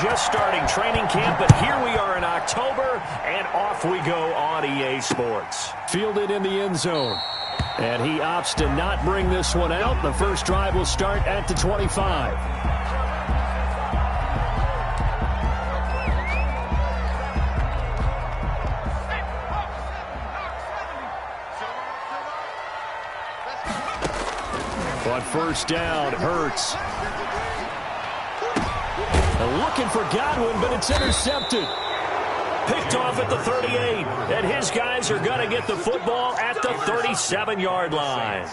just starting training camp, but here we are in October, and off we go on EA Sports. Fielded in the end zone. And he opts to not bring this one out. The first drive will start at the 25. On first down, Hurts. Looking for Godwin, but it's intercepted. Picked off at the 38, and his guys are going to get the football at the 37-yard line.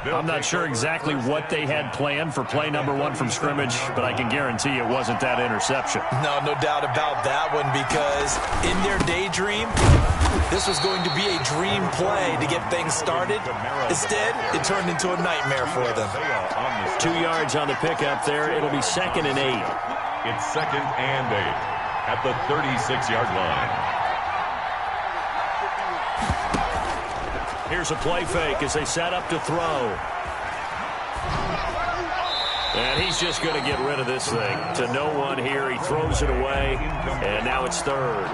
I'm not sure exactly what they had planned for play number 1 from scrimmage, but I can guarantee it wasn't that interception. No doubt about that one, because in their daydream, this was going to be a dream play to get things started. Instead, it turned into a nightmare for them. 2 yards on the pickup there. It'll be 2nd and 8. It's 2nd and 8 at the 36-yard line. Here's a play fake as they set up to throw. And he's just going to get rid of this thing. To no one here. He throws it away, and now it's 3rd.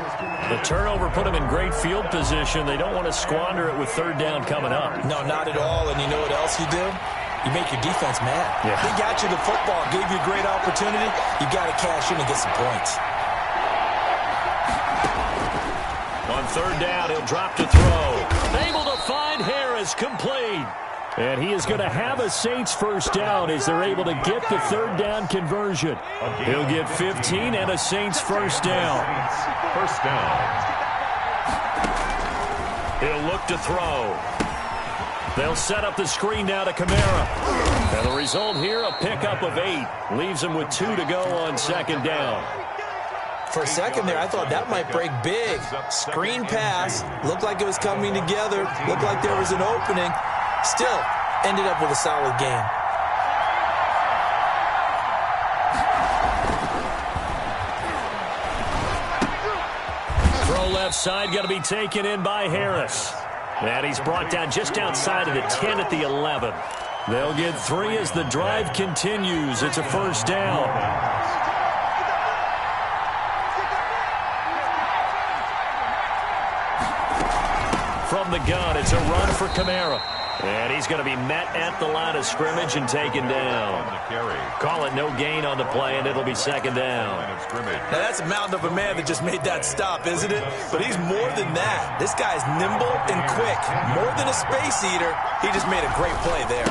The turnover put him in great field position. They don't want to squander it with 3rd down coming up. No, not at all. And you know what else you do? You make your defense mad. Yeah. They got you the football, gave you a great opportunity. You got to cash in and get some points. On 3rd down, he'll drop to throw. Able to find Harris, complete. And he is going to have a Saints first down as they're able to get the 3rd down conversion. He'll get 15 and a Saints first down. First down. He'll look to throw. They'll set up the screen now to Kamara. And the result here, a pickup of 8. Leaves him with 2 to go on 2nd down. For a second there, I thought that might break big. Screen pass. Looked like it was coming together. Looked like there was an opening. Still, ended up with a solid game. Throw left side, going to be taken in by Harris. And he's brought down just outside of the 10 at the 11. They'll get 3 as the drive continues. It's a first down. From the gun, it's a run for Kamara. And he's going to be met at the line of scrimmage and taken down. Call it no gain on the play, and it'll be 2nd down. Now, that's a mountain of a man that just made that stop, isn't it? But he's more than that. This guy's nimble and quick. More than a space eater, he just made a great play there.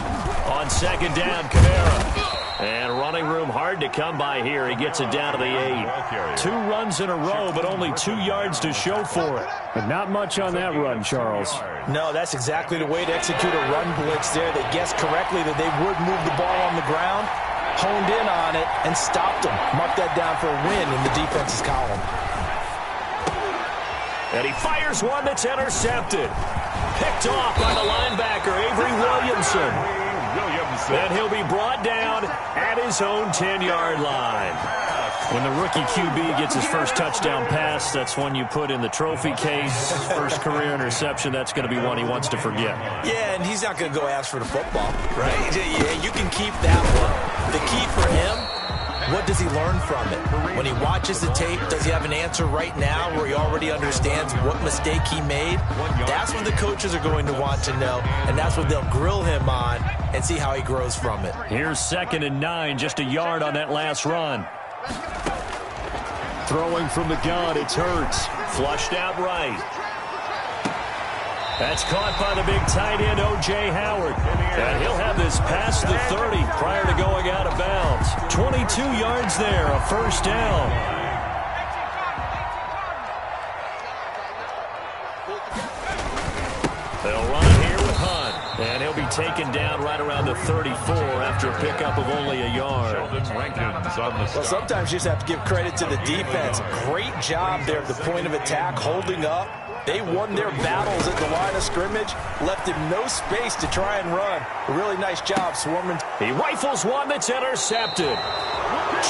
On 2nd down, Kamara. And running room hard to come by here. He gets it down to the 8. 2 runs in a row, but only 2 yards to show for it. But not much on that run, Charles. No, that's exactly the way to execute a run blitz there. They guessed correctly that they would move the ball on the ground, honed in on it, and stopped them. Marked that down for a win in the defense's column. And he fires one that's intercepted. Picked off by the linebacker, Avery Williamson. And he'll be brought down at his own 10-yard line. When the rookie QB gets his first touchdown pass, that's one you put in the trophy case. First career interception, that's going to be one he wants to forget. Yeah, and he's not going to go ask for the football, right? Yeah, you can keep that one. The key for him, what does he learn from it? When he watches the tape, does he have an answer right now where he already understands what mistake he made? That's what the coaches are going to want to know, and that's what they'll grill him on and see how he grows from it. Here's 2nd and 9, just a yard on that last run. Throwing from the gun, it's Hurts. Flushed out right. That's caught by the big tight end, O.J. Howard. And he'll have this past the 30 prior to going out of bounds. 22 yards there, a first down. They'll run here with Hunt. And he'll be taken down right around the 34 after a pickup of only a yard. Well, sometimes you just have to give credit to the defense. Great job there at the point of attack, holding up. They won their battles at the line of scrimmage, left him no space to try and run. A really nice job swarming. He rifles one that's intercepted.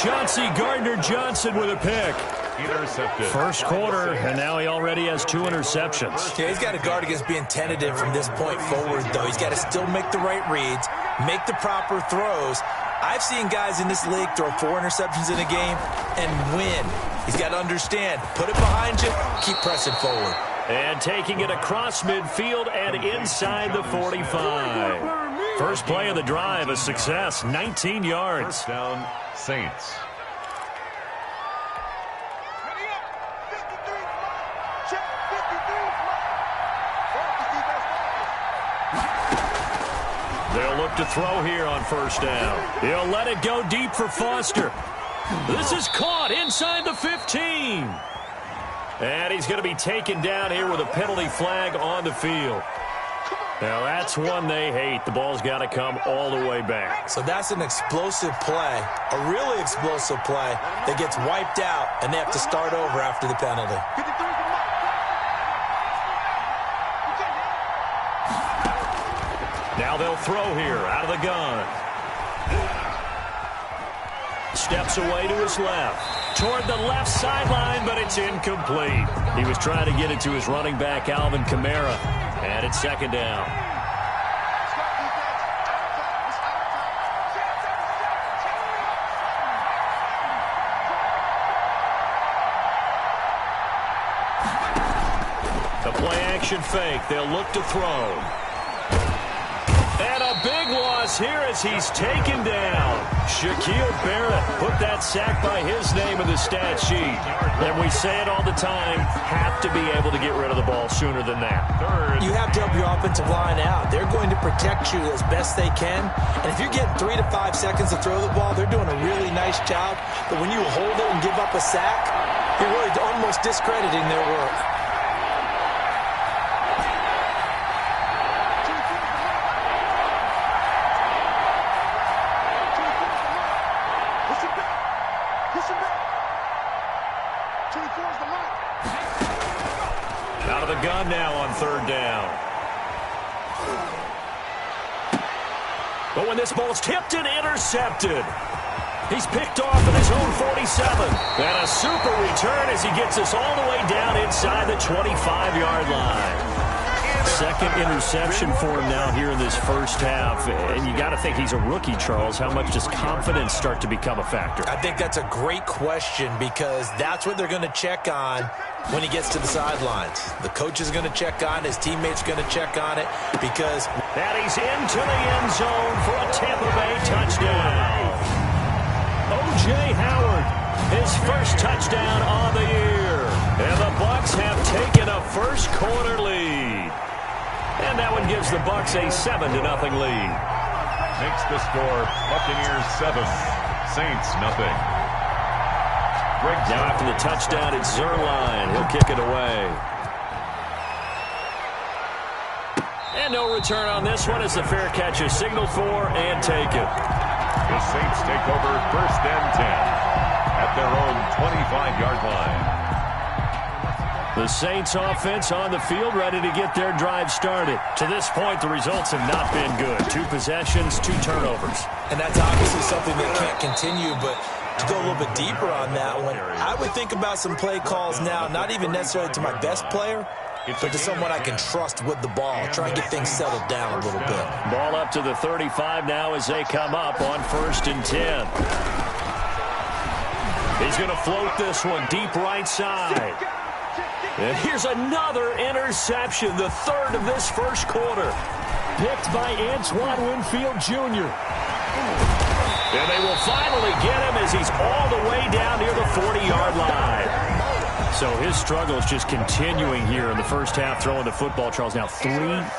Chauncey Gardner-Johnson with a pick. Intercepted. First quarter, and now he already has 2 interceptions. Yeah, he's got to guard against being tentative from this point forward, though. He's got to still make the right reads, make the proper throws. I've seen guys in this league throw 4 interceptions in a game and win. He's got to understand, put it behind you, keep pressing forward. And taking it across midfield and inside the 45. First play of the drive, a success, 19 yards. First down, Saints. They'll look to throw here on first down. He'll let it go deep for Foster. This is caught inside the 15. And he's going to be taken down here with a penalty flag on the field. Now, that's one they hate. The ball's got to come all the way back. So that's an explosive play, a really explosive play that gets wiped out, and they have to start over after the penalty. Now they'll throw here out of the gun. Steps away to his left. Toward the left sideline, but it's incomplete. He was trying to get it to his running back, Alvin Kamara. And it's second down. The play-action fake. They'll look to throw. And a big loss here as he's taken down. Shaquille Barrett put that sack by his name in the stat sheet. And we say it all the time, have to be able to get rid of the ball sooner than that. You have to help your offensive line out. They're going to protect you as best they can. And if you're getting 3 to 5 seconds to throw the ball, they're doing a really nice job. But when you hold it and give up a sack, you're really almost discrediting their work. Out of the gun now on third down. But when this ball's tipped and intercepted, he's picked off at his own 47. And a super return as he gets us all the way down inside the 25-yard line. Second interception for him now here in this first half. And you got to think he's a rookie, Charles. How much does confidence start to become a factor? I think that's a great question because that's what they're going to check on when he gets to the sidelines. The coach is going to check on it. His teammates are going to check on it because... And he's into the end zone for a Tampa Bay touchdown. O.J. Howard, his first touchdown on the year. And the Bucs have taken a first quarter lead. And that one gives the Bucs a 7-0 lead. Makes the score Buccaneers 7, Saints 0. Now after the touchdown, it's Zerline. He'll kick it away. And no return on this one as the fair catch is signaled for and taken. The Saints take over first and 10 at their own 25-yard line. The Saints offense on the field ready to get their drive started. To this point, the results have not been good. 2 possessions, 2 turnovers. And that's obviously something that can't continue, but to go a little bit deeper on that one, I would think about some play calls now, not even necessarily to my best player, but to someone I can trust with the ball. Try and get things settled down a little bit. Ball up to the 35 now as they come up on first and 10. He's going to float this one deep right side. And here's another interception, the third of this first quarter. Picked by Antoine Winfield Jr. And they will finally get him as he's all the way down near the 40-yard line. So his struggle is just continuing here in the first half, throwing the football, Charles. Now 3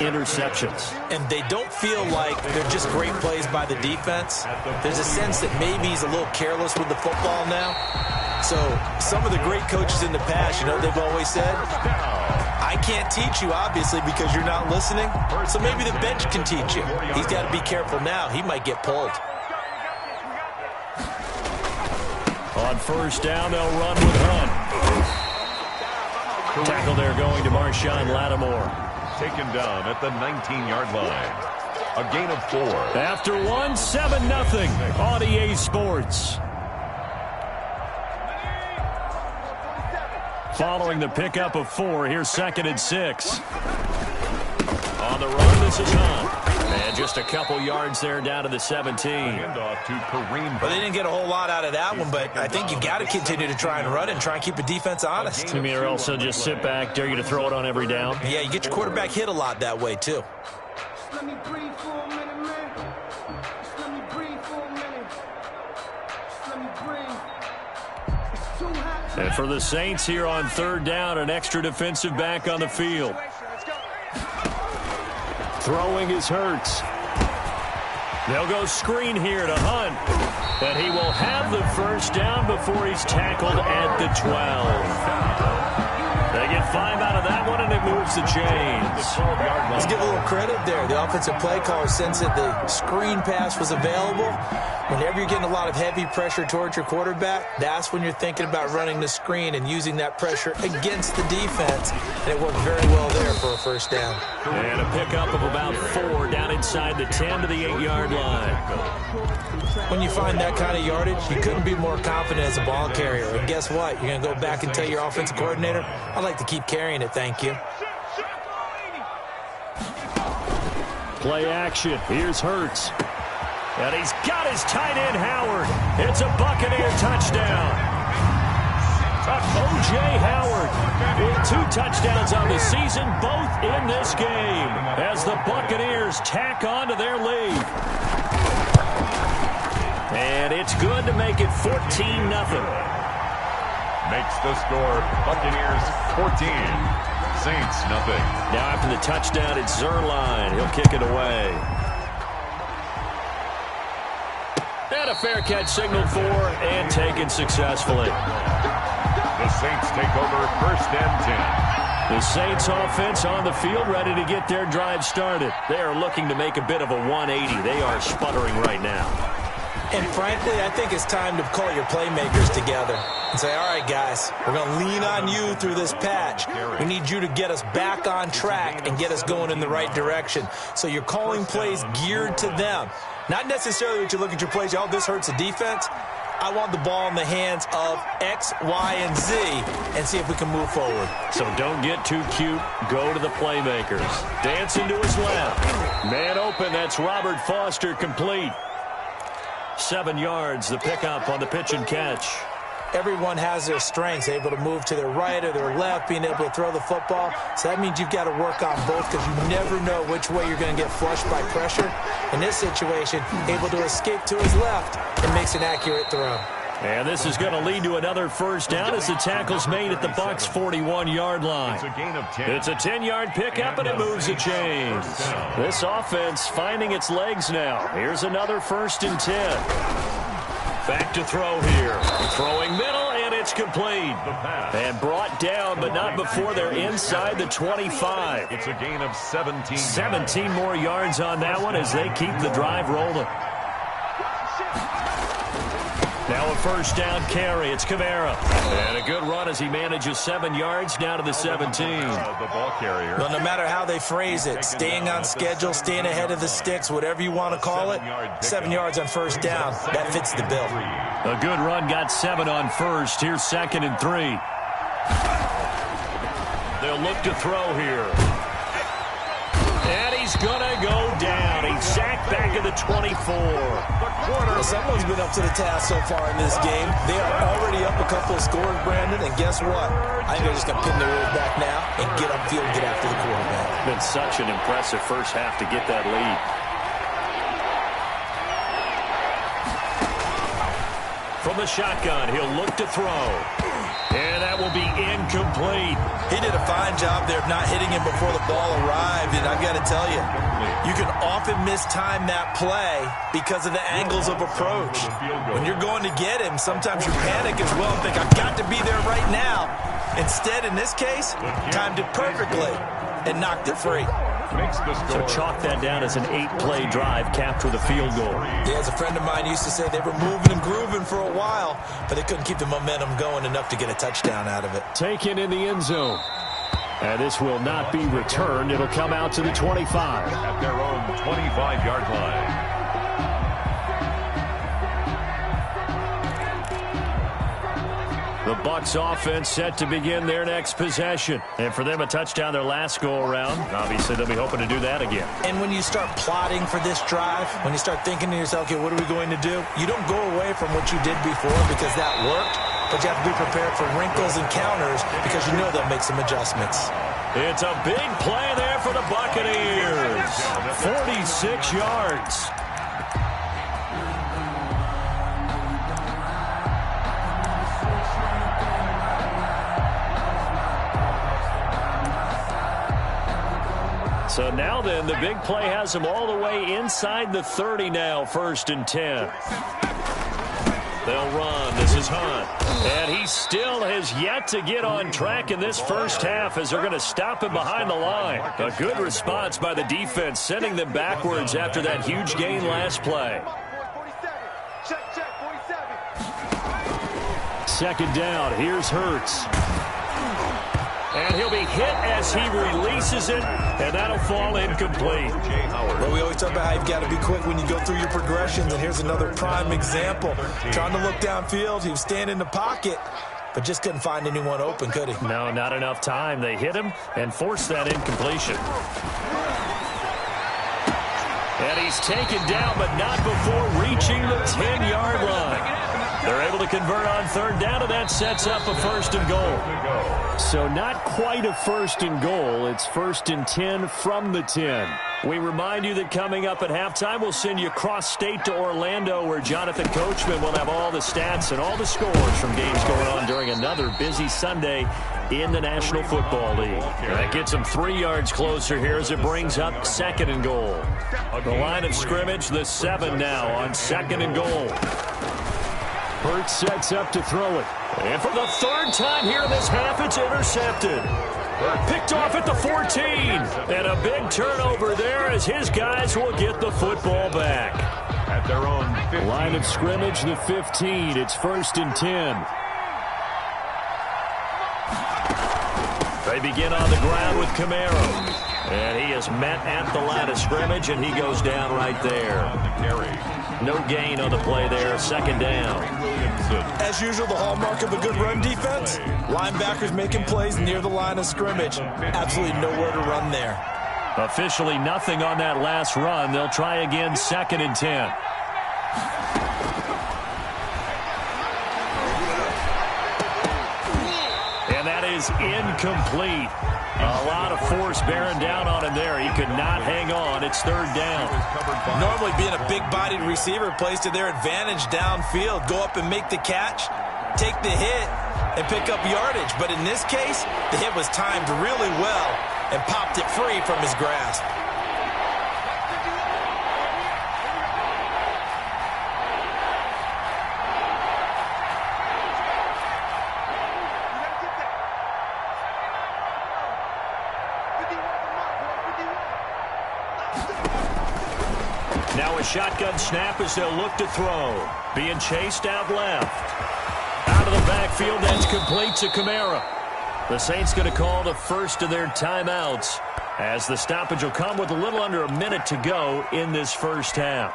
interceptions. And they don't feel like they're just great plays by the defense. There's a sense that maybe he's a little careless with the football now. So some of the great coaches in the past, you know, they've always said, I can't teach you, obviously, because you're not listening. So maybe the bench can teach you. He's got to be careful now. He might get pulled. On first down, they'll run with Hunt. Tackle there going to Marshawn Lattimore. Taken down at the 19-yard line. A gain of 4. After 1, 7-0 on EA Sports. Following the pickup of 4, here's second and 6. On the run, this is Hunt. And just a couple yards there down to the 17. Well, they didn't get a whole lot out of that one, but I think you got to continue to try and run it and try and keep the defense honest. You mean or also just sit back, dare you to throw it on every down? Yeah, you get your quarterback hit a lot that way, too. Let me breathe for a minute, man. Just let me breathe for a minute. Just let me breathe. It's too hot. And for the Saints here on third down, an extra defensive back on the field. Throwing is Hurts. They'll go screen here to Hunt. And he will have the first down before he's tackled at the 12. They get 5 out of that one, and it moves the chains. Let's give a little credit there. The offensive play caller sensed that the screen pass was available. Whenever you're getting a lot of heavy pressure towards your quarterback, that's when you're thinking about running the screen and using that pressure against the defense. And it worked very well there for a first down. And a pickup of about 4 down inside the 10 to the 8-yard line. When you find that kind of yardage, you couldn't be more confident as a ball carrier. And guess what? You're going to go back and tell your offensive coordinator, I'd like to keep carrying it, thank you. Play action. Here's Hurts. And he's got his tight end, Howard. It's a Buccaneer touchdown. O.J. Howard with 2 touchdowns on the season, both in this game, as the Buccaneers tack on to their lead. And it's good to make it 14-0. Makes the score Buccaneers 14, Saints nothing. Now after the touchdown, it's Zerline. He'll kick it away. And a fair catch signaled for and taken successfully. The Saints take over first and 10. The Saints offense on the field ready to get their drive started. They are looking to make a bit of a 180. They are sputtering right now. And frankly, I think it's time to call your playmakers together and say, all right, guys, we're going to lean on you through this patch. We need you to get us back on track and get us going in the right direction. So you're calling plays geared to them. Not necessarily what you look at your plays, oh, this hurts the defense. I want the ball in the hands of X, Y, and Z and see if we can move forward. So don't get too cute. Go to the playmakers. Dancing to his left. Man open. That's Robert Foster, complete. 7 yards, the pickup on the pitch and catch. Everyone has their strengths, able to move to their right or their left, being able to throw the football. So that means you've got to work on both because you never know which way you're going to get flushed by pressure. In this situation, able to escape to his left and makes an accurate throw. And this is going to lead to another first down as the tackle's made at the Bucs' 41-yard line. It's a 10-yard pickup, and it moves the chains. This offense finding its legs now. Here's another first and 10. Back to throw here. Throwing middle, and it's complete. And brought down, but not before they're inside the 25. It's a gain of 17. 17 more yards on that one as they keep the drive rolling. Now a first down carry. It's Kamara. And a good run as he manages 7 yards down to the 17. The ball carrier. Well, no matter how they phrase it, staying on schedule, staying ahead of the sticks, whatever you want to call it, 7 yards on first down, that fits the bill. A good run, got 7 on first. Here's 2nd and 3. They'll look to throw here. And he's going to go down. He's sacked back at the 24. Well, someone's been up to the task so far in this game. They are already up a couple of scores, Brandon, and guess what? I think they're just going to pin their ears back now and get upfield and get after the quarterback. It's been such an impressive first half to get that lead. From the shotgun, he'll look to throw. And that will be incomplete. He did a fine job there of not hitting him before the ball arrived, and I've got to tell you, you can often mistime that play because of the angles of approach. When you're going to get him, sometimes you panic as well and think, I've got to be there right now. Instead, in this case, timed it perfectly and knocked it free. So chalk that down as an 8-play drive capped with a field goal. Yeah, as a friend of mine used to say, they were moving and grooving for a while, but they couldn't keep the momentum going enough to get a touchdown out of it. Taken in the end zone. And this will not be returned. It'll come out to the 25. At their own 25-yard line. The Bucs offense set to begin their next possession. And for them, a touchdown their last go-around. Obviously, they'll be hoping to do that again. And when you start plotting for this drive, when you start thinking to yourself, okay, what are we going to do? You don't go away from what you did before because that worked, but you have to be prepared for wrinkles and counters because you know they'll make some adjustments. It's a big play there for the Buccaneers. 46 yards. So now then, the big play has them all the way inside the 30 now, 1st and 10. They'll run. This is Hunt. And he still has yet to get on track in this first half as they're going to stop him behind the line. A good response by the defense, sending them backwards after that huge gain last play. 2nd down. Here's Hurts. And he'll be hit as he releases it, and that'll fall incomplete. Well, we always talk about how you've got to be quick when you go through your progressions, and here's another prime example. Trying to look downfield, he was standing in the pocket, but just couldn't find anyone open, could he? No, not enough time. They hit him and forced that incompletion. And he's taken down, but not before reaching the 10-yard line. They're able to convert on 3rd down, and that sets up a 1st and goal. So not quite a 1st and goal. It's 1st and 10 from the 10. We remind you that coming up at halftime, we'll send you cross-state to Orlando, where Jonathan Coachman will have all the stats and all the scores from games going on during another busy Sunday in the National Football League. That gets them 3 yards closer here as it brings up 2nd and goal. The line of scrimmage, the 7 now on 2nd and goal. Hurts sets up to throw it. And for the 3rd time here in this half, it's intercepted. Picked off at the 14. And a big turnover there as his guys will get the football back. At their own 15. Line of scrimmage, the 15. It's 1st and 10. They begin on the ground with Camaro. And he is met at the line of scrimmage, and he goes down right there. No gain on the play there, 2nd down. As usual, the hallmark of a good run defense, linebackers making plays near the line of scrimmage. Absolutely nowhere to run there. Officially nothing on that last run. They'll try again, 2nd and 10. And that is incomplete. A lot of force bearing down on him there. He could not hang on. It's 3rd down. Normally being a big-bodied receiver plays to their advantage downfield. Go up and make the catch, take the hit, and pick up yardage. But in this case, the hit was timed really well and popped it free from his grasp. Now a shotgun snap as they'll look to throw. Being chased out left. Out of the backfield, that's complete to Camaro. The Saints going to call the first of their timeouts as the stoppage will come with a little under a minute to go in this first half.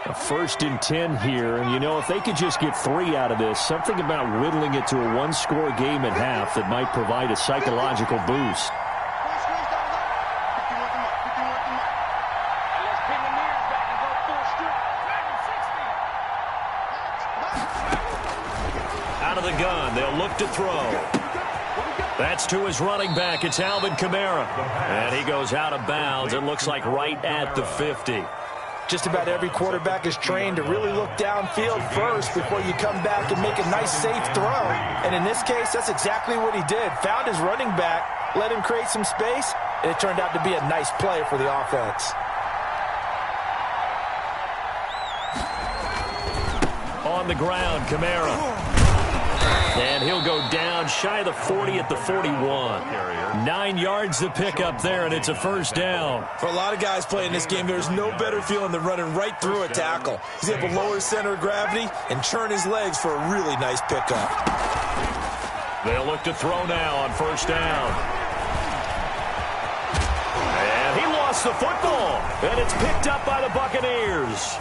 A 1st and 10 here, and you know, if they could just get 3 out of this, something about whittling it to a one-score game at half that might provide a psychological boost. Out of the gun, they'll look to throw. That's to his running back. It's Alvin Kamara. And he goes out of bounds. It looks like right at the 50. Just about every quarterback is trained to really look downfield first before you come back and make a nice, safe throw. And in this case, that's exactly what he did. Found his running back, let him create some space, and it turned out to be a nice play for the offense. On the ground, Kamara. And he'll go down shy of the 40 at the 41. 9 yards to pick up there, and it's a 1st down. For a lot of guys playing this game, there's no better feeling than running right through a tackle. He's able to lower his center of gravity and churn his legs for a really nice pickup. They'll look to throw now on 1st down. And he lost the football, and it's picked up by the Buccaneers.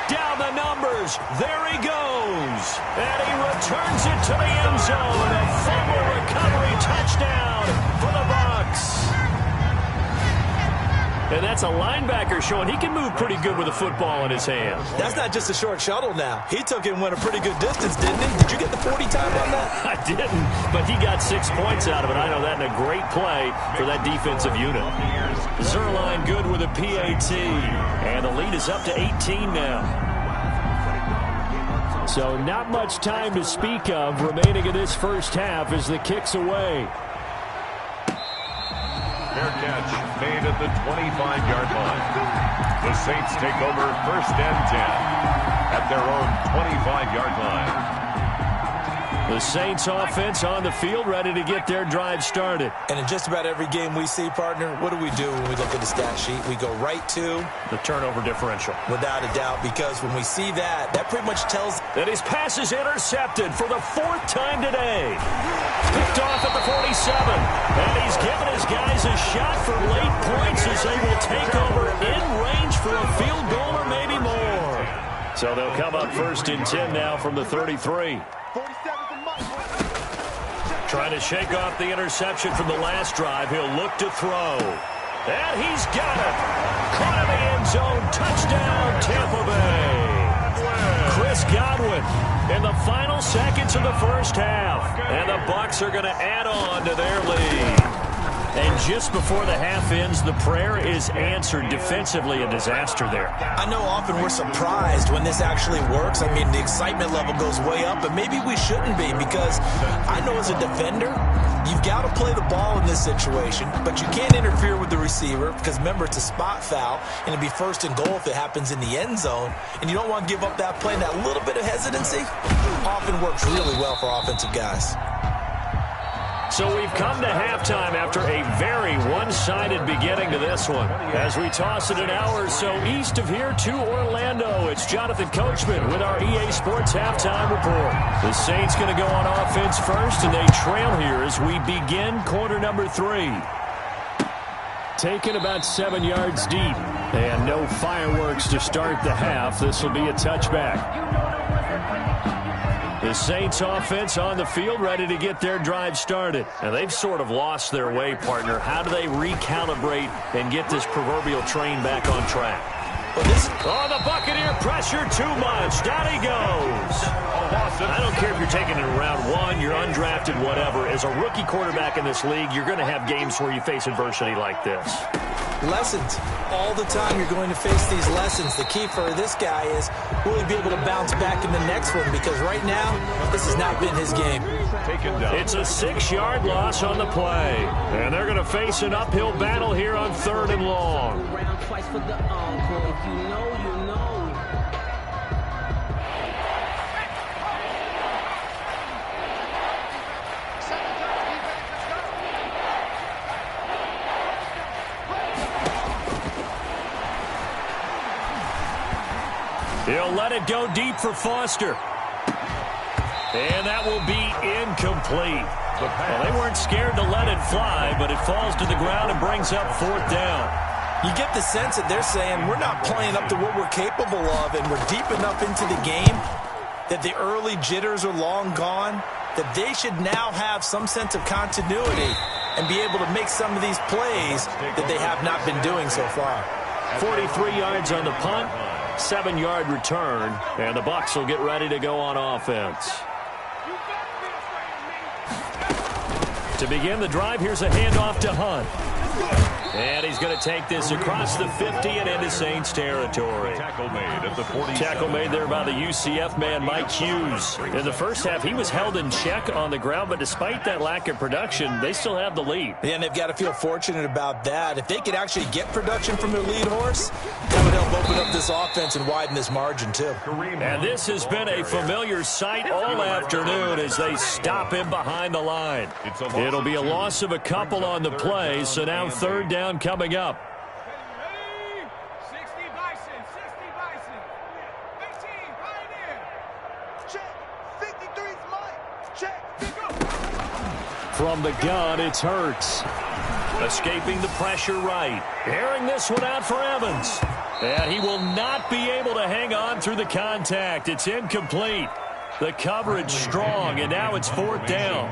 Down the numbers. throws. There he goes. And he returns it to the end zone. A fumble recovery touchdown for the Bucs. And that's a linebacker showing he can move pretty good with a football in his hand. That's not just a short shuttle now. He took it and went a pretty good distance, didn't he? Did you get the 40 time on that? I didn't, but he got 6 points out of it. I know that in a great play for that defensive unit. Zerline good with a PAT. And the lead is up to 18 now. So not much time to speak of remaining in this first half as the kick's away. Fair catch made at the 25-yard line. The Saints take over 1st and 10 at their own 25-yard line. The Saints offense on the field, ready to get their drive started. And in just about every game we see, partner, what do we do when we look at the stat sheet? We go right to the turnover differential. Without a doubt, because when we see that, that pretty much tells that his pass is intercepted for the 4th time today. Picked off at the 47. And he's given his guys a shot for late points as they will take over in range for a field goal or maybe more. So they'll come up 1st and 10 now from the 33. Trying to shake off the interception from the last drive. He'll look to throw. And he's got it. Caught in the end zone. Touchdown, Tampa Bay. Chris Godwin in the final seconds of the first half. And the Bucs are going to add on to their lead. And just before the half ends, the prayer is answered. Defensively, a disaster there. I know often we're surprised when this actually works. I mean, the excitement level goes way up, but maybe we shouldn't be, because I know as a defender, you've got to play the ball in this situation, but you can't interfere with the receiver because, remember, it's a spot foul, and it'd be 1st and goal if it happens in the end zone, and you don't want to give up that play. And that little bit of hesitancy often works really well for offensive guys. So we've come to halftime after a very one-sided beginning to this one. As we toss it an hour or so east of here to Orlando, it's Jonathan Coachman with our EA Sports Halftime Report. The Saints going to go on offense first, and they trail here as we begin quarter number 3. Taken about 7 yards deep, and no fireworks to start the half. This will be a touchback. The Saints offense on the field, ready to get their drive started. And they've sort of lost their way, partner. How do they recalibrate and get this proverbial train back on track? Oh, the Buccaneer pressure too much. Down he goes. I don't care if you're taking it in round 1, you're undrafted, whatever. As a rookie quarterback in this league, you're going to have games where you face adversity like this. Lessons. All the time you're going to face these lessons. The key for this guy is will he be able to bounce back in the next one, because right now, this has not been his game. It's a 6-yard loss on the play. And they're going to face an uphill battle here on 3rd and long. He'll let it go deep for Foster. And that will be incomplete. Well, they weren't scared to let it fly, but it falls to the ground and brings up 4th down. You get the sense that they're saying we're not playing up to what we're capable of, and we're deep enough into the game that the early jitters are long gone, that they should now have some sense of continuity and be able to make some of these plays that they have not been doing so far. 43 yards on the punt, 7-yard return, and the Bucs will get ready to go on offense. To begin the drive, here's a handoff to Hunt. And he's going to take this across the 50 and into Saints territory. Tackle made at the 47. Tackle made there by the UCF man, Mike Hughes. In the first half, he was held in check on the ground, but despite that lack of production, they still have the lead. Yeah, and they've got to feel fortunate about that. If they could actually get production from their lead horse, that would help open up this offense and widen this margin, too. And this has been a familiar sight all afternoon as they stop him behind the line. It'll be a loss of a couple on the play, so now 3rd down coming up. 60 Bison, 18 Pioneer. Check, 53's Mike. Check, From the gun, it's Hurts. Escaping the pressure right. Airing this one out for Evans. And he will not be able to hang on through the contact. It's incomplete. The coverage strong, and now it's 4th down.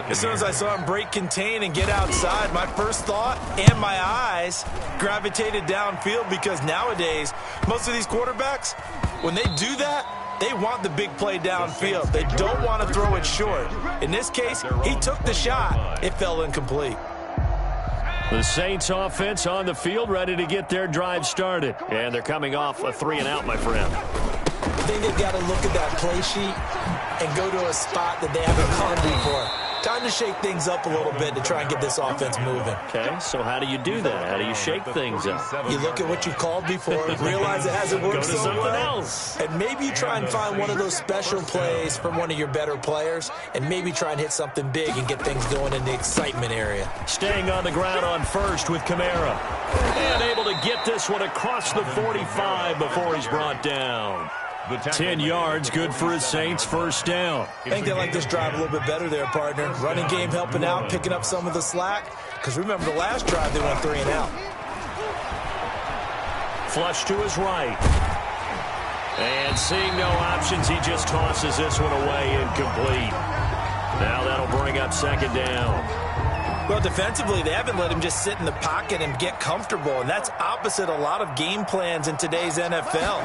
As soon as I saw him break contain and get outside, my first thought and my eyes gravitated downfield, because nowadays, most of these quarterbacks, when they do that, they want the big play downfield. They don't want to throw it short. In this case, he took the shot. It fell incomplete. The Saints offense on the field, ready to get their drive started. And they're coming off a 3-and-out, my friend. I think they've got to look at that play sheet and go to a spot that they haven't gone before. Time to shake things up a little bit to try and get this offense moving. Okay, so how do you do that? How do you shake things up? You look at what you called before, realize it hasn't worked so something well, else. and maybe you try and find one of those special plays from one of your better players, and maybe try and hit something big and get things going in the excitement area. Staying on the ground on first with Kamara. And able to get this one across the 45 before he's brought down. 10 yards, good for his Saints, 1st down. I think they like this drive a little bit better there, partner. Running game helping out, picking up some of the slack. Because remember, the last drive, they went 3-and-out. Flush to his right. And seeing no options, he just tosses this one away, incomplete. Now that'll bring up 2nd down. Well, defensively, they haven't let him just sit in the pocket and get comfortable, and that's opposite a lot of game plans in today's NFL.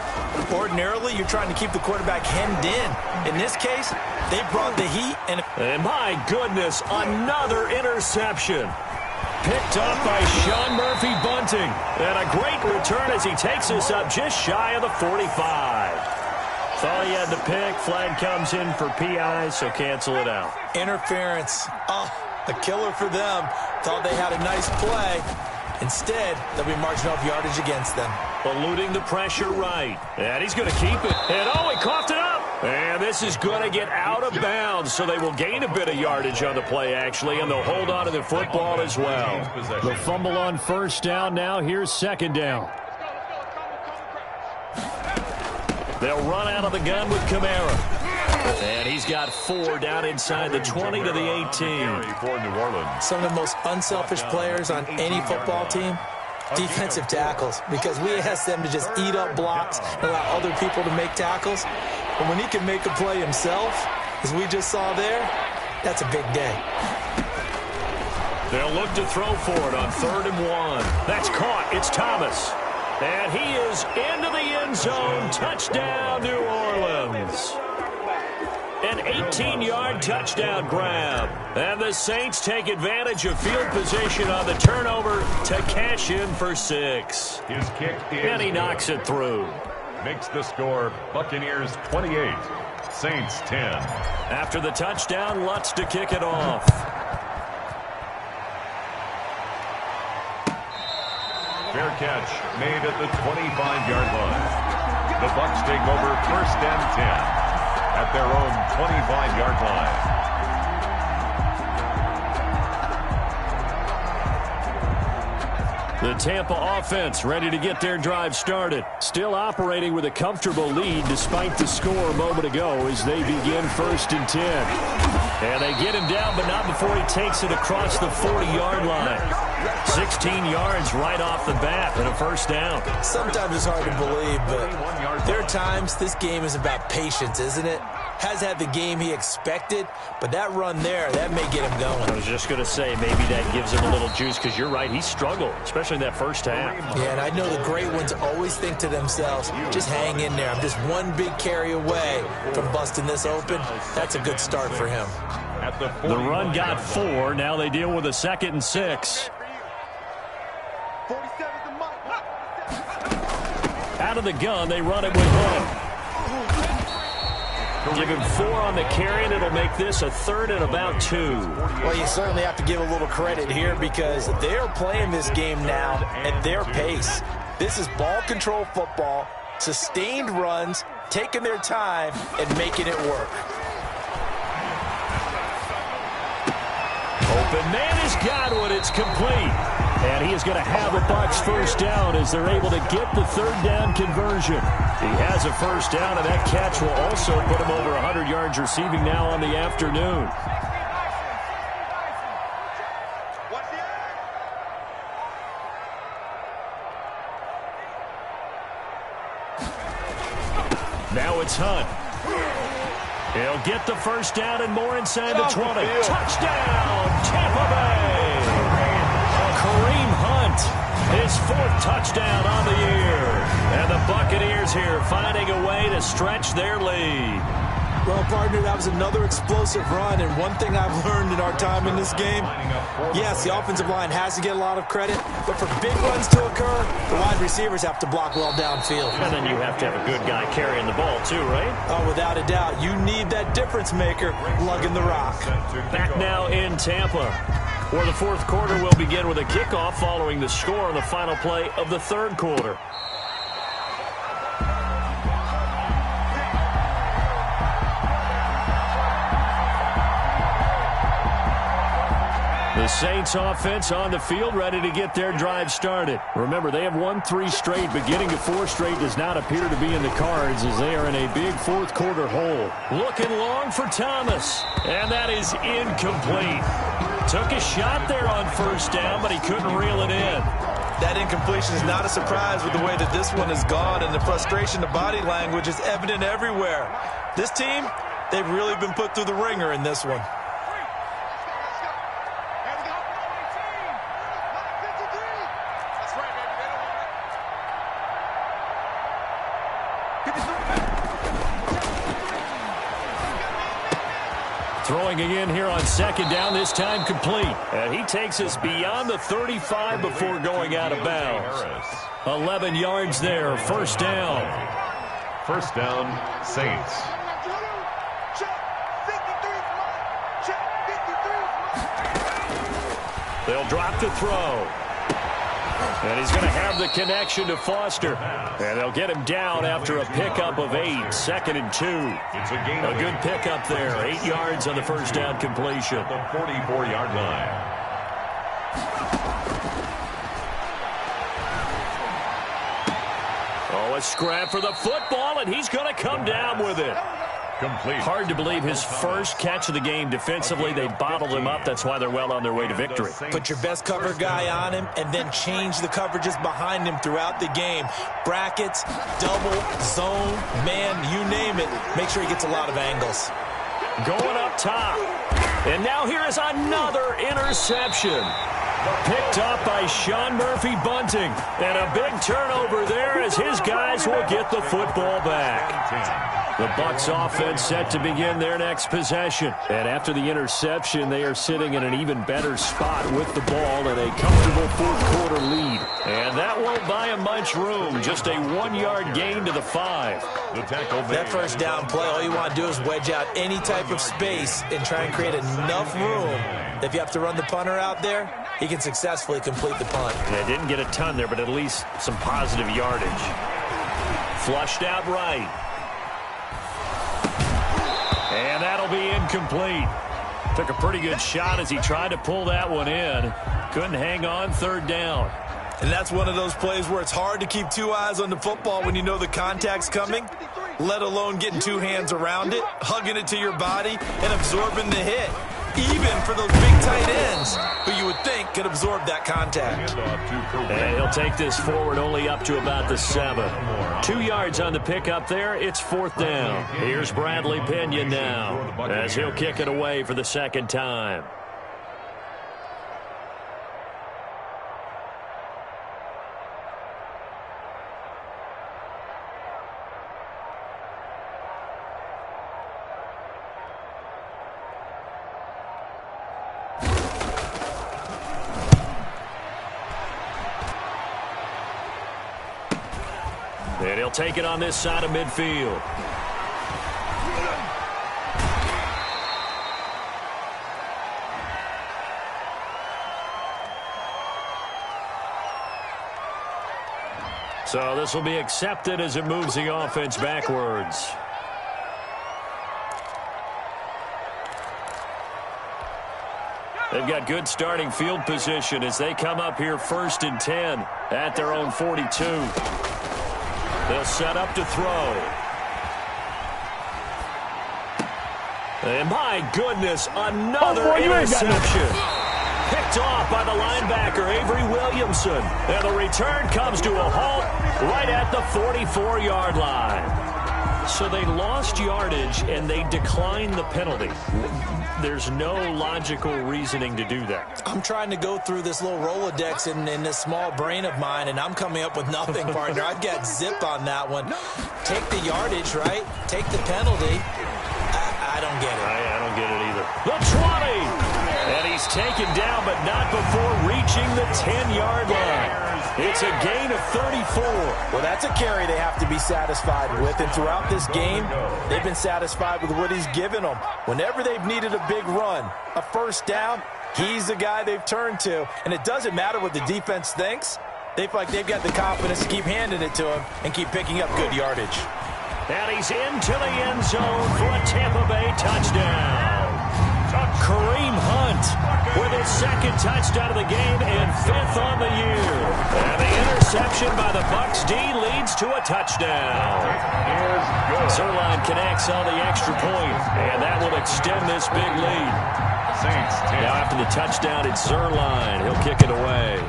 Ordinarily, you're trying to keep the quarterback hemmed in. In this case, they brought the heat. And my goodness, another interception. Picked up by Sean Murphy-Bunting. And a great return as he takes this up just shy of the 45. Thought he had the pick. Flag comes in for PI, so cancel it out. Interference. Oh. A killer for them. Thought they had a nice play. Instead, they'll be marching off yardage against them. Eluding the pressure right. And he's going to keep it. And oh, he coughed it up. And this is going to get out of bounds, so they will gain a bit of yardage on the play, actually, and they'll hold on to the football as well. The fumble on 1st down now. Here's 2nd down. They'll run out of the gun with Kamara. And he's got 4 down inside the 20 to the 18. For New Orleans. Some of the most unselfish players on any football team, defensive tackles, because we ask them to just eat up blocks and allow other people to make tackles. But when he can make a play himself, as we just saw there, that's a big day. They'll look to throw for it on 3rd and 1. That's caught. It's Thomas. And he is into the end zone. Touchdown, New Orleans. An 18-yard touchdown grab. And the Saints take advantage of field position on the turnover to cash in for 6. His kick is and he knocks it through. Makes the score Buccaneers 28, Saints 10. After the touchdown, Lutz to kick it off. Fair catch made at the 25-yard line. The Bucs take over 1st and 10. At their own 25-yard line. The Tampa offense ready to get their drive started. Still operating with a comfortable lead despite the score a moment ago as they begin 1st and 10. And they get him down, but not before he takes it across the 40-yard line. 16 yards right off the bat and a 1st down. Sometimes it's hard to believe, but there are times this game is about patience, isn't it? Has had the game he expected, but that run there, that may get him going. I was just going to say, maybe that gives him a little juice, because you're right, he struggled, especially in that 1st half. Yeah, and I know the great ones always think to themselves, just hang in there. I'm just one big carry away from busting this open. That's a good start for him. The run got 4. Now they deal with a 2nd and 6. Out of the gun, they run it with him. Give him 4 on the carry, and it'll make this a 3rd and about 2. Well, you certainly have to give a little credit here, because they're playing this game now at their pace. This is ball control football, sustained runs, taking their time, and making it work. Open man has got one. It's complete. And he is going to have a Bucs 1st down as they're able to get the 3rd down conversion. He has a 1st down, and that catch will also put him over 100 yards receiving now on the afternoon. it's Hunt. He'll get the first down and more inside the 20. Touchdown, Tampa Bay! Kareem Hunt, his 4th touchdown on the year. And the Buccaneers here finding a way to stretch their lead. Well, partner, that was another explosive run, and one thing I've learned in our time in this game, yes, the offensive line has to get a lot of credit, but for big runs to occur, the wide receivers have to block well downfield. And then you have to have a good guy carrying the ball too, right? Oh, without a doubt. You need that difference maker lugging the rock. Back now in Tampa, where the 4th quarter will begin with a kickoff following the score on the final play of the 3rd quarter. The Saints offense on the field, ready to get their drive started. Remember, they have won 3 straight, but getting to 4 straight does not appear to be in the cards as they are in a big 4th quarter hole. Looking long for Thomas, and that is incomplete. Took a shot there on 1st down, but he couldn't reel it in. That incompletion is not a surprise with the way that this one has gone, and the frustration, the body language is evident everywhere. This team, they've really been put through the ringer in this one. Throwing again here on 2nd down, this time complete. And he takes us beyond the 35 before going out of bounds. 11 yards there, 1st down. 1st down, Saints. They'll drop the throw. And he's going to have the connection to Foster. And they'll get him down after a pickup of 8, 2nd and 2. A good pickup there, 8 yards on the 1st down completion. The 44-yard line. Oh, a scrap for the football, and he's going to come down with it. Complete. Hard to believe his first catch of the game defensively. They bottled him up. That's why they're well on their way to victory. Put your best cover guy on him and then change the coverages behind him throughout the game. Brackets, double, zone, man, you name it. Make sure he gets a lot of angles. Going up top. And now here is another interception. Picked up by Sean Murphy Bunting. And a big turnover there as his guys will get the football back. The Bucs offense set to begin their next possession. And after the interception, they are sitting in an even better spot with the ball and a comfortable 4th quarter lead. And that won't buy them much room. Just a 1-yard gain to the 5. That 1st down play, all you want to do is wedge out any type of space and try and create enough room. If you have to run the punter out there, he can successfully complete the punt. Yeah, didn't get a ton there, but at least some positive yardage. Flushed out right. And that'll be incomplete. Took a pretty good shot as he tried to pull that one in. Couldn't hang on, 3rd down. And that's one of those plays where it's hard to keep 2 eyes on the football when you know the contact's coming, let alone getting 2 hands around it, hugging it to your body, and absorbing the hit. Even for those big tight ends who you would think could absorb that contact. And he'll take this forward only up to about the 7. 2 yards on the pickup there. It's 4th down. Here's Bradley Pinion now as he'll kick it away for the 2nd time. And he'll take it on this side of midfield. So this will be accepted as it moves the offense backwards. They've got good starting field position as they come up here 1st and 10 at their own 42. They'll set up to throw. And my goodness, another interception. Picked off by the linebacker, Avery Williamson. And the return comes to a halt right at the 44-yard line. So they lost yardage, and they declined the penalty. There's no logical reasoning to do that. I'm trying to go through this little Rolodex in this small brain of mine, and I'm coming up with nothing, partner. I've got zip on that one. Take the yardage, right? Take the penalty. I don't get it. I don't get it either. The 20! And he's taken down, but not before reaching the 10-yard line. It's a gain of 34. Well, that's a carry they have to be satisfied with. And throughout this game, they've been satisfied with what he's given them. Whenever they've needed a big run, a first down, he's the guy they've turned to. And it doesn't matter what the defense thinks. They feel like they've got the confidence to keep handing it to him and keep picking up good yardage. And he's into the end zone for a Tampa Bay touchdown. Kareem Hunt with his second touchdown of the game and 5th on the year. And the interception by the Bucs D leads to a touchdown. Zerline connects on the extra point, and that will extend this big lead. Now after the touchdown, it's Zerline. He'll kick it away.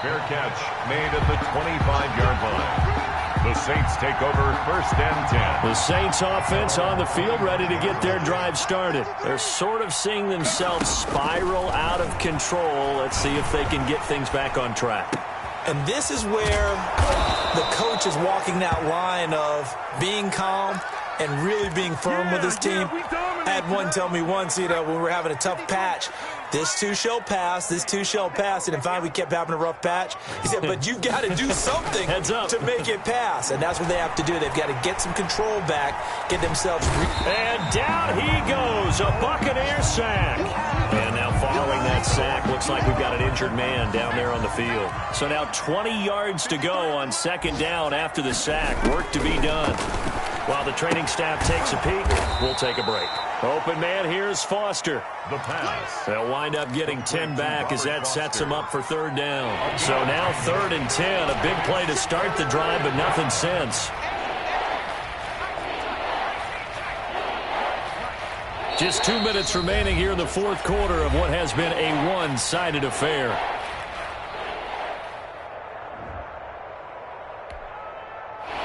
Fair catch made at the 25-yard line. The Saints take over 1st and 10. The Saints offense on the field ready to get their drive started. They're sort of seeing themselves spiral out of control. Let's see if they can get things back on track. And this is where the coach is walking that line of being calm and really being firm with his team. I had one tell me once, when we were having a tough patch, this too shall pass, this too shall pass. And in fact, we kept having a rough patch. He said, but you've got to do something to make it pass. And that's what they have to do. They've got to get some control back, get themselves. And down he goes, a Buccaneer sack. And now following that sack, looks like we've got an injured man down there on the field. So now 20 yards to go on 2nd down after the sack. Work to be done. While the training staff takes a peek, we'll take a break. Open man, here's Foster. The pass. They'll wind up getting 10 back as that sets them up for 3rd down. So now 3rd and 10, a big play to start the drive, but nothing since. Just 2 minutes remaining here in the 4th quarter of what has been a one-sided affair.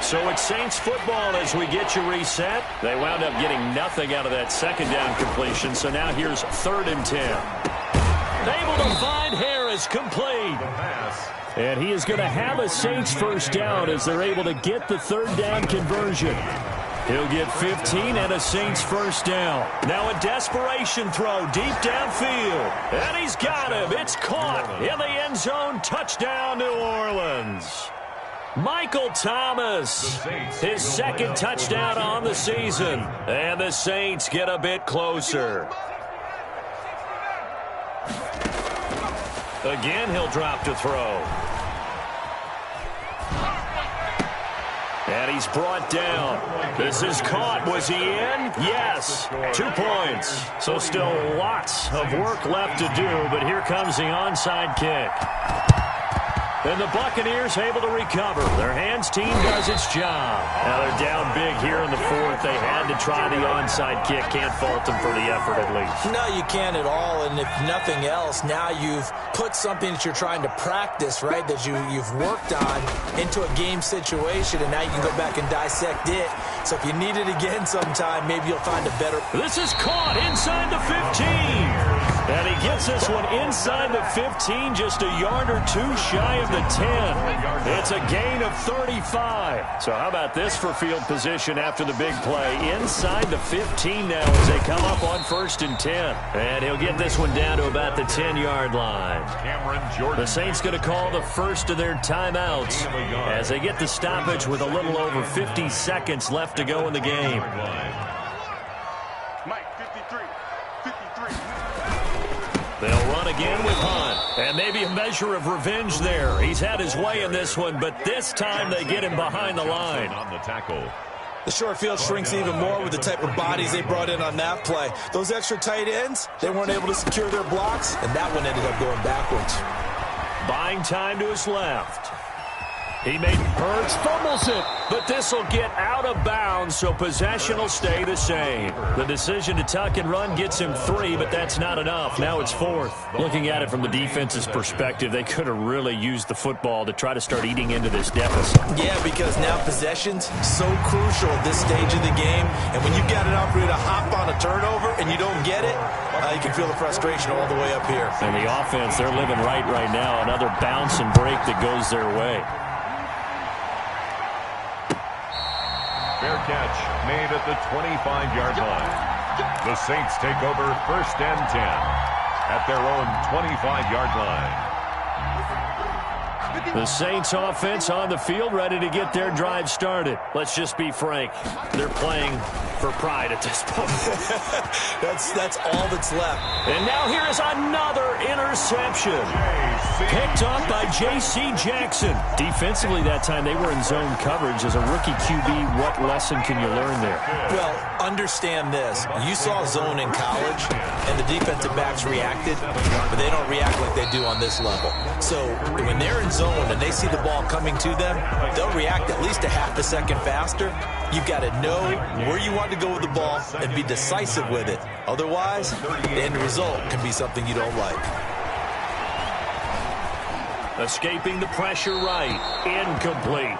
So it's Saints football as we get you reset. They wound up getting nothing out of that 2nd down completion, so now here's 3rd and 10. Able to find Harris, complete. And he is going to have a Saints first down as they're able to get the 3rd down conversion. He'll get 15 and a Saints first down. Now a desperation throw deep downfield. And he's got him. It's caught in the end zone. Touchdown, New Orleans. Michael Thomas, his 2nd touchdown on the season. And the Saints get a bit closer. Again, he'll drop to throw. And he's brought down. This is caught. Was he in? Yes. 2 points. So still lots of work left to do, but here comes the onside kick. And the Buccaneers able to recover. Their hands team does its job. Now they're down big here in the 4th. They had to try the onside kick. Can't fault them for the effort at least. No, you can't at all. And if nothing else, now you've put something that you're trying to practice, right, that you've worked on into a game situation, and now you can go back and dissect it. So if you need it again sometime, maybe you'll find a better. This is caught inside the 15. And he gets this one inside the 15, just a yard or 2 shy of the 10. It's a gain of 35. So how about this for field position after the big play? Inside the 15 now as they come up on 1st and 10. And he'll get this one down to about the 10-yard line. The Saints going to call the first of their timeouts as they get the stoppage with a little over 50 seconds left to go in the game. They'll run again with Hunt. And maybe a measure of revenge there. He's had his way in this one, but this time they get him behind the line. The short field shrinks even more with the type of bodies they brought in on that play. Those extra tight ends, they weren't able to secure their blocks, and that one ended up going backwards. Buying time to his left. He made Hurts fumbles it, but this will get out of bounds, so possession will stay the same. The decision to tuck and run gets him 3, but that's not enough. Now it's 4th. Looking at it from the defense's perspective, they could have really used the football to try to start eating into this deficit. Yeah, because now possession's so crucial at this stage of the game, and when you've got an opportunity to hop on a turnover and you don't get it, you can feel the frustration all the way up here. And the offense, they're living right now. Another bounce and break that goes their way. Fair catch made at the 25-yard line. The Saints take over 1st and 10 at their own 25-yard line. The Saints offense on the field, ready to get their drive started. Let's just be frank. They're playing for pride at this point. That's all that's left. And now here is another interception. Picked off by J.C. Jackson. Defensively that time, they were in zone coverage. As a rookie QB, what lesson can you learn there? Well, understand this. You saw zone in college, and the defensive backs reacted, but they don't react like they do on this level. So when they're in zone and they see the ball coming to them, they'll react at least a half a second faster. You've got to know where you want to go with the ball and be decisive with it. Otherwise, the end result can be something you don't like. Escaping the pressure right. Incomplete.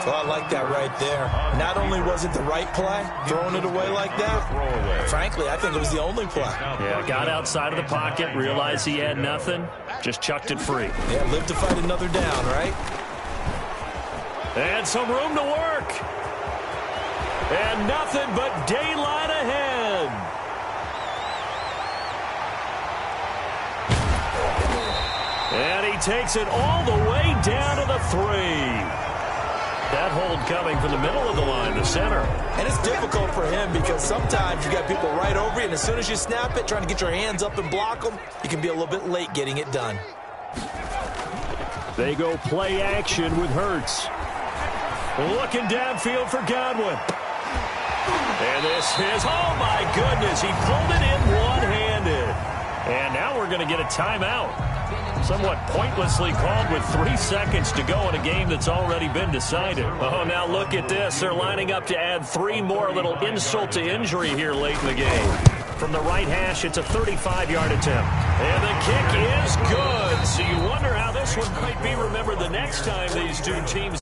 Well, I like that right there. Not only was it the right play, throwing it away like that, frankly, I think it was the only play. Yeah, got outside of the pocket, realized he had nothing, just chucked it free. Yeah, live to fight another down, right? And some room to work. And nothing but daylight ahead. And he takes it all the way down to the 3. That hold coming from the middle of the line, the center. And it's difficult for him because sometimes you got people right over you, and as soon as you snap it, trying to get your hands up and block them, you can be a little bit late getting it done. They go play action with Hurts. Looking downfield for Godwin. And this is, oh my goodness, he pulled it in one-handed. And now we're going to get a timeout. Somewhat pointlessly called with 3 seconds to go in a game that's already been decided. Oh, now look at this. They're lining up to add 3 more, little insult to injury here late in the game. From the right hash, it's a 35-yard attempt. And the kick is good. So you wonder how this one might be remembered the next time these two teams